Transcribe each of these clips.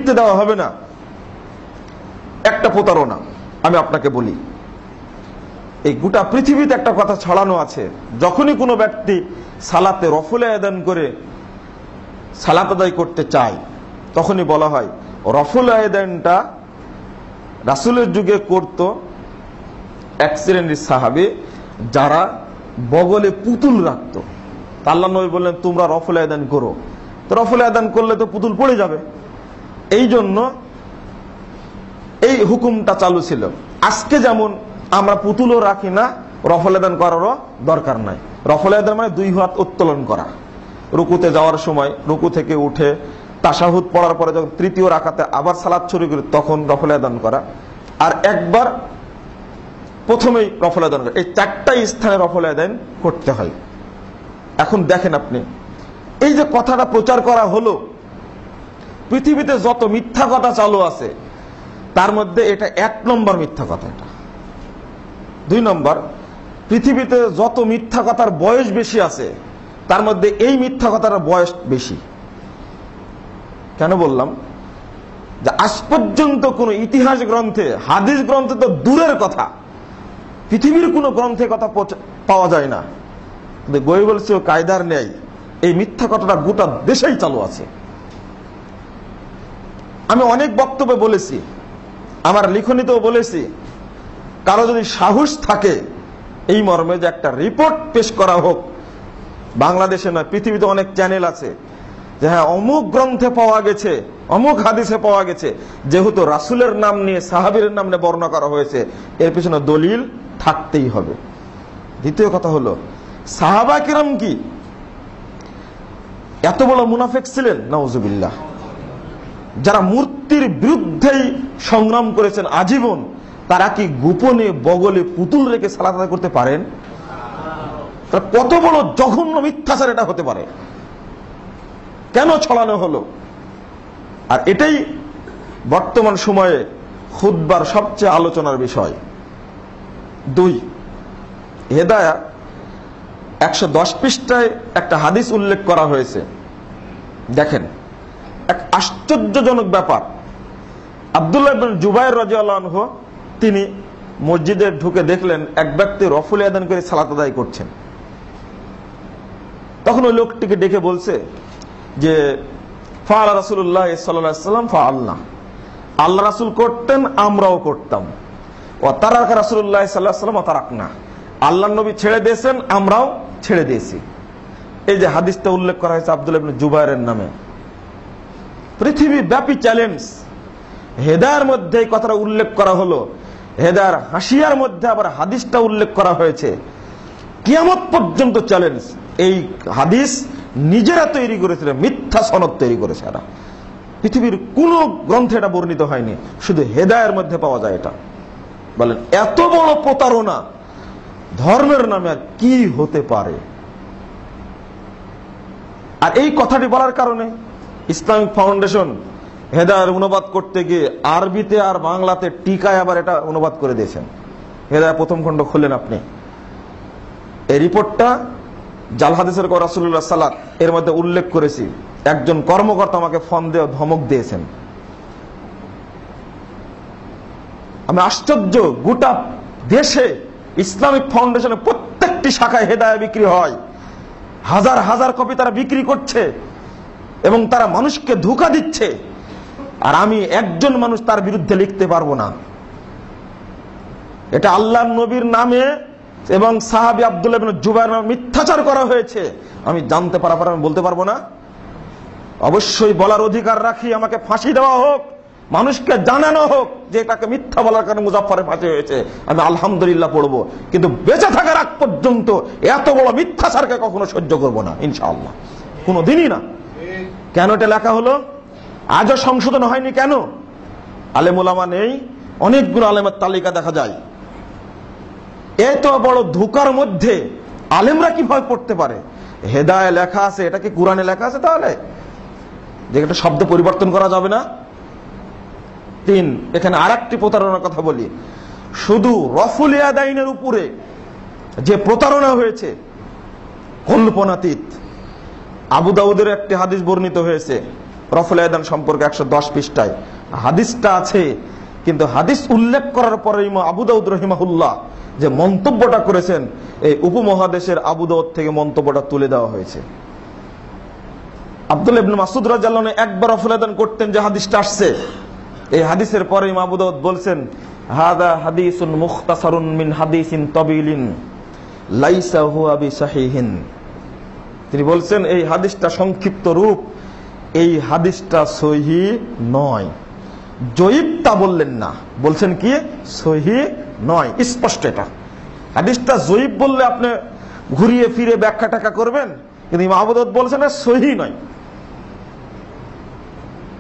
লিখতে দেওয়া হবে না, একটা প্রতারণা। আমি আপনাকে বলি, এই গোটা পৃথিবীতে একটা কথা ছড়ানো আছে, যখনই কোনো ব্যক্তি সালাতে রফুল আদান করে সালাত আদায় করতে চায়, তখনই বলা হয় রফুল আদানটা রাসূলের যুগে করত এক শ্রেণীর সাহাবী, যারা বগলে পুতুল রাখতো। আল্লাহ নবী বললেন তোমরা রফুল আদান করো। তো রফুল আদান করলে তো পুতুল পড়ে যাবে, এই জন্য এই হুকুমটা চালু ছিল। আজকে যেমন আমরা পুতুলও রাখি না, রফুল আদান করারও দরকার নাই। রফুল আদান মানে দুই হাত উত্তোলন করা, রুকুতে যাওয়ার সময় রুকু থেকে উঠে তাশাহুদ পড়ার পরে যখন তৃতীয় রাকাতে আবার সালাত শুরু করি তখন রফুল আদান করা, আর একবার প্রথমেই রফুল আদান করা, এই চারটা স্থানে রফুল আদান করতে হয়। এখন দেখেন আপনি, এই যে কথাটা প্রচার করা হলো, পৃথিবীতে যত মিথ্যা কথা চালু আছে তার মধ্যে এটা 1 নম্বর মিথ্যা কথা। এটা 2 নম্বর, পৃথিবীতে যত মিথ্যা কথার বয়স বেশি আছে তার মধ্যে এই মিথ্যা কথার বয়স বেশি। কেন বললাম? যে আজ পর্যন্ত কোন ইতিহাস গ্রন্থে, হাদিস গ্রন্থে তো দূরের কথা, পৃথিবীর কোন গ্রন্থে কথা পাওয়া যায় না, কিন্তু গরিবল সে কায়দার নেই এই মিথ্যা কথাটা গোটা দেশেই চালু আছে। আমি অনেক বক্তব্যে বলেছি, আমার লিখনীতেও বলেছি, কারো যদি সাহস থাকে এই মর্মে যে একটা রিপোর্ট পেশ করা হোক, বাংলাদেশে নয় পৃথিবীতে অনেক চ্যানেল আছে যে হ্যাঁ অমুক গ্রন্থে পাওয়া গেছে, অমুক হাদিসে পাওয়া গেছে, যেহেতু রাসূলের নাম নিয়ে সাহাবীর নাম নিয়ে বর্ণনা করা হয়েছে, এর পিছনে দলিল থাকতেই হবে। দ্বিতীয় কথা হলো, সাহাবা কিরাম কি এত বড় মুনাফিক ছিলেন? নাউজুবিল্লাহ। যারা মূর্তির বিরুদ্ধেই সংগ্রাম করেছেন আজীবন, তারা কি গোপনে বগলে পুতুল রেখে সালাত আদায় করতে পারেন? কত বড় জঘন্য মিথ্যাচার এটা হতে পারে? কেন ছড়ানো হলো? আর এটাই বর্তমান সময়ে খুতবার সবচেয়ে আলোচনার বিষয়। 2, হেদায়া 110 পৃষ্ঠায় একটা হাদিস উল্লেখ করা হয়েছে। দেখেন, এক আশ্চর্যজনক ব্যাপার। আব্দুল্লাহ ইবনে জুবাইর রাদিয়াল্লাহু আনহু তিনি মসজিদে ঢুকে দেখলেন এক ব্যক্তি রফুল আদান করে সালাত আদায় করছেন। তখন ওই লোকটিকে ডেকে বলছে যে ফাআলা রাসূলুল্লাহ সাল্লাল্লাহু আলাইহি ওয়াসাল্লাম ফাআলনা, আল্লাহ রাসূল করতেন আমরাও করতাম, ওয়া তারাকা রাসূলুল্লাহ সাল্লাল্লাহু আলাইহি ওয়াসাল্লাম ওয়া তারাকনা, আল্লাহর নবী ছেড়ে দিয়েছেন আমরাও ছেড়ে দিয়েছি। এই যে হাদিসটা উল্লেখ করা হয়েছে আব্দুল্লাহ ইবনে জুবাইরের নামে, পৃথিবী ব্যাপী চ্যালেঞ্জ। হেদায়ার মধ্যে এই কথাটা উল্লেখ করা হলো, হেদায়ার হাসিয়ার মধ্যে আবার হাদিসটা উল্লেখ করা হয়েছে। কিয়ামত পর্যন্ত চ্যালেঞ্জ। এই হাদিস নিজেরা তৈরি করেছিল, মিথ্যা সনদ তৈরি করেছে এরা। পৃথিবীর কোন গ্রন্থে এটা বর্ণিত হয়নি, শুধু হেদায়ার মধ্যে পাওয়া যায় এটা। বলেন এত বড় প্রতারণা ধর্মের নামে আর কি হতে পারে? আর এই কথাটি বলার কারণে ইসলামিক ফাউন্ডেশন হেদায়ার অনুবাদ করতে গিয়ে আরবিতে আর বাংলাতে টিকায় আবার এটা অনুবাদ করে দিয়েছেন। হেদায়া প্রথম খণ্ড খুললেন আপনি, এই রিপোর্টটা জাল হাদিসের রাসূলুল্লাহ সাল্লাল্লাহু আলাইহি ওয়াসাল্লাম এর মধ্যে উল্লেখ করেছি। একজন কর্মকর্তা আমাকে ফোন দিয়ে ধমক দিয়েছেন। আমি আশ্চর্য, গোটা দেশে ইসলামিক ফাউন্ডেশনের প্রত্যেকটি শাখায় হেদায়া বিক্রি হয়, হাজার হাজার কপি তারা বিক্রি করছে এবং তারা মানুষকে ধোঁকা দিচ্ছে, আর আমি একজন মানুষ তার বিরুদ্ধে লিখতে পারবো না। এটা আল্লাহর নবীর নামে এবং সাহাবী আব্দুল্লাহ ইবনে জুবাইর নামে মিথ্যাচার করা হয়েছে, আমি জানতে পারার পর আমি বলতে পারবো না? অবশ্যই বলার অধিকার রাখি, আমাকে ফাঁসি দেওয়া হোক, মানুষকে জানানো হোক যে এটাকে মিথ্যা বলার কারণে মুজাফফরের ফাঁসি হয়েছে, আমি আলহামদুলিল্লাহ পড়বো, কিন্তু বেঁচে থাকার আগ পর্যন্ত এত বড় মিথ্যাচারকে কখনো সহ্য করবো না, ইনশাআল্লাহ, কোনোদিনই না। কেন এটা লেখা হলো? আজও সংশোধন হয়নি কেন? আলেম ওলামা নেই, অনেকগুলো আলেমের তালিকা দেখা যায়। এত বড় ধোঁকার মধ্যে আলেমরা কিভাবে পড়তে পারে? হেদায়া লেখা আছে, এটা কি কোরআনে লেখা আছে তাহলে যে এটা শব্দ পরিবর্তন করা যাবে না? 3, এখানে আরেকটি প্রতারণার কথা বলি। শুধু রফুল আদাইনের উপরে যে প্রতারণা হয়েছে কল্পনাতীত। আবু দাউদের একটি হাদিস বর্ণিত হয়েছে, রফুল আয়দান সম্পর্কে 110 পৃষ্ঠায় হাদিসটা আছে, কিন্তু হাদিস উল্লেখ করার পরে ইমাম আবু দাউদ রাহিমাহুল্লাহ যে মন্তব্যটা করেছেন, এই উপমহাদেশের আবু দাউদ থেকে মন্তব্যটা তুলে দেওয়া হয়েছে। আব্দুল্লাহ ইবনে মাসউদ রাদিয়াল্লাহু আনহু একবার রফুল আয়দান করতেন যে হাদিসটা আসছে, এই হাদিসের পরে ইমাম আবু দাউদ বলছেন হাদা হাদিসুন মুখতাসারুন মিন হাদিসিন তাবিলিন লাইসা হুয়া বিসাহিহিন। তিনি বলছেন এই হাদিসটা সংক্ষিপ্ত রূপ, এই হাদিসটা সহিহ নয়। জয়ীব তা বললেন না, বলছেন কি সহিহ নয়, স্পষ্ট এটা। হাদিসটা জয়ীব বললে আপনি ঘুরিয়ে ফিরে ব্যাখ্যা টাকা করবেন, কিন্তু ইমাম আবু দাউদ বলছেন সহিহ নয়।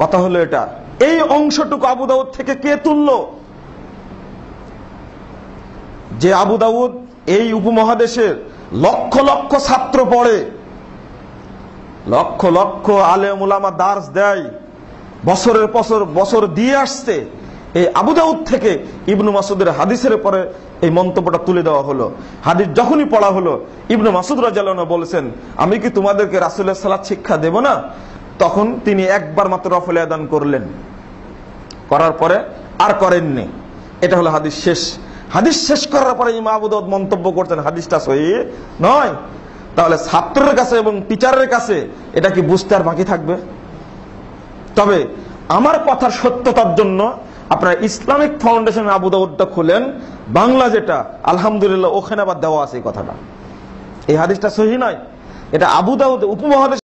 কথা হলো এটা। এই অংশটুকু আবু দাউদ থেকে কে তুললো? যে আবু দাউদ এই উপমহাদেশের লক্ষ লক্ষ ছাত্র পড়ে, লক্ষ লক্ষ আলেম উলামা দার্স দেয়, বছরের বছর দিয়ে আসছে, এই আবু দাউদ থেকে ইবনু মাসউদের হাদিসের পরে এই মন্তব্যটা তুলে দেওয়া হলো। হাদিস যখনই পড়া হলো, ইবনু মাসউদ রাদিয়াল্লাহু আনহু বলেছেন আমি কি তোমাদেরকে রাসূলের সালাত শিক্ষা দেব না? তখন তিনি একবার মাত্র রফুল আযান করলেন, করার পরে আর করেননি। এটা হলো হাদিস শেষ। হাদিস শেষ করার পরে ইমাম আবু দাউদ মন্তব্য করতেন হাদিসটা সহিহ নয়। তাহলে ছাত্রের কাছে এবং টিচারের কাছে এটা কি বুঝতে আর বাকি থাকবে? তবে আমার কথার সত্যতার জন্য আপনার ইসলামিক ফাউন্ডেশন আবু দাউদটা খুলেন, বাংলা যেটা আলহামদুলিল্লাহ ওখানে আবার দেওয়া আছে এই কথাটা। এই হাদিসটা সহিহ নয়, এটা আবু দাউদ উপমহাদেশ